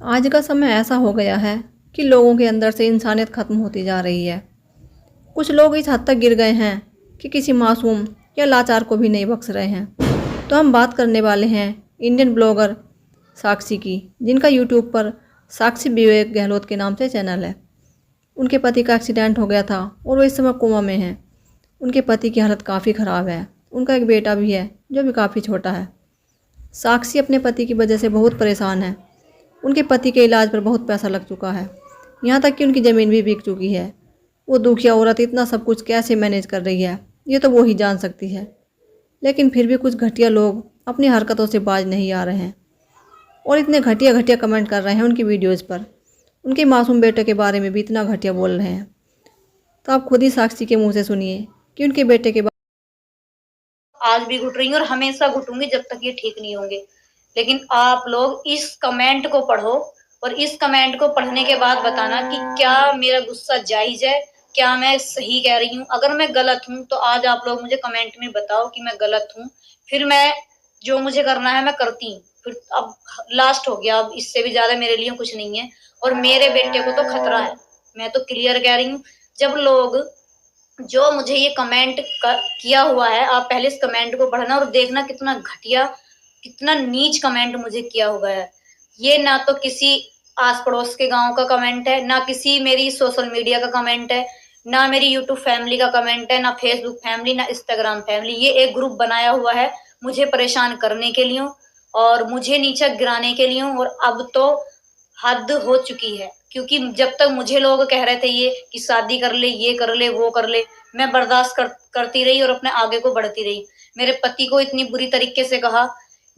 आज का समय ऐसा हो गया है कि लोगों के अंदर से इंसानियत ख़त्म होती जा रही है। कुछ लोग इस हद तक गिर गए हैं कि किसी मासूम या लाचार को भी नहीं बख्श रहे हैं। तो हम बात करने वाले हैं इंडियन ब्लॉगर साक्षी की, जिनका यूट्यूब पर साक्षी विवेक गहलोत के नाम से चैनल है। उनके पति का एक्सीडेंट हो गया था और वो इस समय कोमा में हैं। उनके पति की हालत काफ़ी ख़राब है। उनका एक बेटा भी है जो भी काफ़ी छोटा है। साक्षी अपने पति की वजह से बहुत परेशान है। उनके पति के इलाज पर बहुत पैसा लग चुका है, यहाँ तक कि उनकी ज़मीन भी बिक चुकी है। वो दुखिया औरत इतना सब कुछ कैसे मैनेज कर रही है, ये तो वो ही जान सकती है। लेकिन फिर भी कुछ घटिया लोग अपनी हरकतों से बाज नहीं आ रहे हैं और इतने घटिया घटिया कमेंट कर रहे हैं उनकी वीडियोज़ पर। उनके मासूम बेटे के बारे में भी इतना घटिया बोल रहे हैं। तो आप खुद ही साक्षी के मुँह से सुनिए कि उनके बेटे के आज भी घुट रही हूँ और हमेशा घुटूंगी जब तक ये ठीक नहीं होंगे। लेकिन आप लोग इस कमेंट को पढ़ो और इस कमेंट को पढ़ने के बाद बताना कि क्या मेरा गुस्सा जायज है, क्या मैं सही कह रही हूँ। अगर मैं गलत हूँ तो आज आप लोग मुझे कमेंट में बताओ कि मैं गलत हूँ, फिर मैं जो मुझे करना है मैं करती हूँ। फिर अब लास्ट हो गया, अब इससे भी ज्यादा मेरे लिए कुछ नहीं है और मेरे बेटे को तो खतरा है। मैं तो क्लियर कह रही हूँ। जब लोग जो मुझे ये कमेंट किया हुआ है, आप पहले इस कमेंट को पढ़ना और देखना कितना घटिया, कितना नीच कमेंट मुझे किया हुआ है। ये ना तो किसी आस पड़ोस के गांव का कमेंट है, ना किसी मेरी सोशल मीडिया का कमेंट है, ना मेरी यूट्यूब फैमिली का कमेंट है, ना फेसबुक फैमिली, ना इंस्टाग्राम फैमिली। ये एक ग्रुप बनाया हुआ है मुझे परेशान करने के लिए और मुझे नीचे गिराने के लिए। और अब तो हद हो चुकी है, क्योंकि जब तक मुझे लोग कह रहे थे ये कि शादी कर ले, ये कर ले, वो कर ले, मैं बर्दाश्त करती रही और अपने आगे को बढ़ती रही। मेरे पति को इतनी बुरी तरीके से कहा,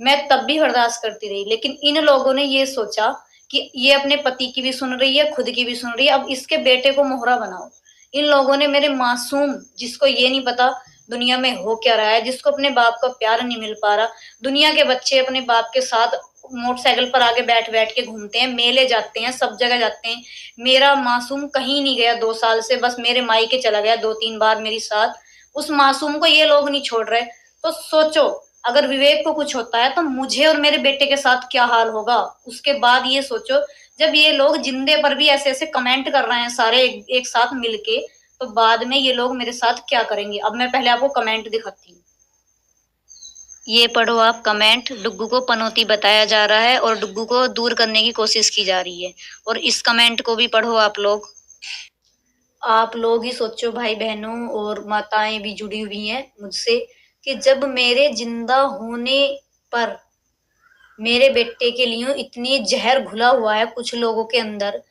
मैं तब भी बर्दाश्त करती रही। लेकिन इन लोगों ने ये सोचा कि ये अपने पति की भी सुन रही है, खुद की भी सुन रही है, अब इसके बेटे को मोहरा बनाओ। इन लोगों ने मेरे मासूम, जिसको ये नहीं पता दुनिया में हो क्या रहा है, जिसको अपने बाप का प्यार नहीं मिल पा रहा। दुनिया के बच्चे अपने बाप के साथ मोटरसाइकिल पर आगे बैठ बैठ के घूमते हैं, मेले जाते हैं, सब जगह जाते हैं। मेरा मासूम कहीं नहीं गया 2 साल से, बस मेरे मायके चला गया 2-3 बार मेरी साथ। उस मासूम को ये लोग नहीं छोड़ रहे। तो सोचो, अगर विवेक को कुछ होता है तो मुझे और मेरे बेटे के साथ क्या हाल होगा। उसके बाद ये सोचो, जब ये लोग जिंदे पर भी ऐसे ऐसे कमेंट कर रहे हैं सारे एक साथ मिलके, तो बाद में ये लोग मेरे साथ क्या करेंगे। अब मैं पहले आपको कमेंट दिखाती हूँ। ये पढ़ो आप कमेंट। डुग्गू को पनौती बताया जा रहा है और डुग्गू को दूर करने की कोशिश की जा रही है। और इस कमेंट को भी पढ़ो आप लोग। आप लोग ही सोचो भाई बहनों, और माताएं भी जुड़ी हुई हैं मुझसे, कि जब मेरे जिंदा होने पर मेरे बेटे के लिए इतनी जहर घुला हुआ है कुछ लोगों के अंदर,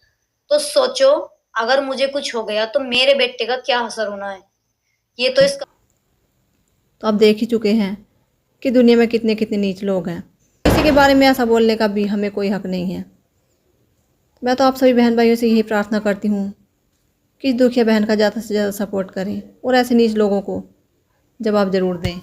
तो सोचो अगर मुझे कुछ हो गया तो मेरे बेटे का क्या असर होना है। ये तो इसका तो आप देख ही चुके हैं कि दुनिया में कितने कितने नीच लोग हैं। किसी के बारे में ऐसा बोलने का भी हमें कोई हक नहीं है। मैं तो आप सभी बहन भाइयों से यही प्रार्थना करती हूँ कि इस दुखिया बहन का ज़्यादा से ज़्यादा सपोर्ट करें और ऐसे नीच लोगों को जवाब ज़रूर दें।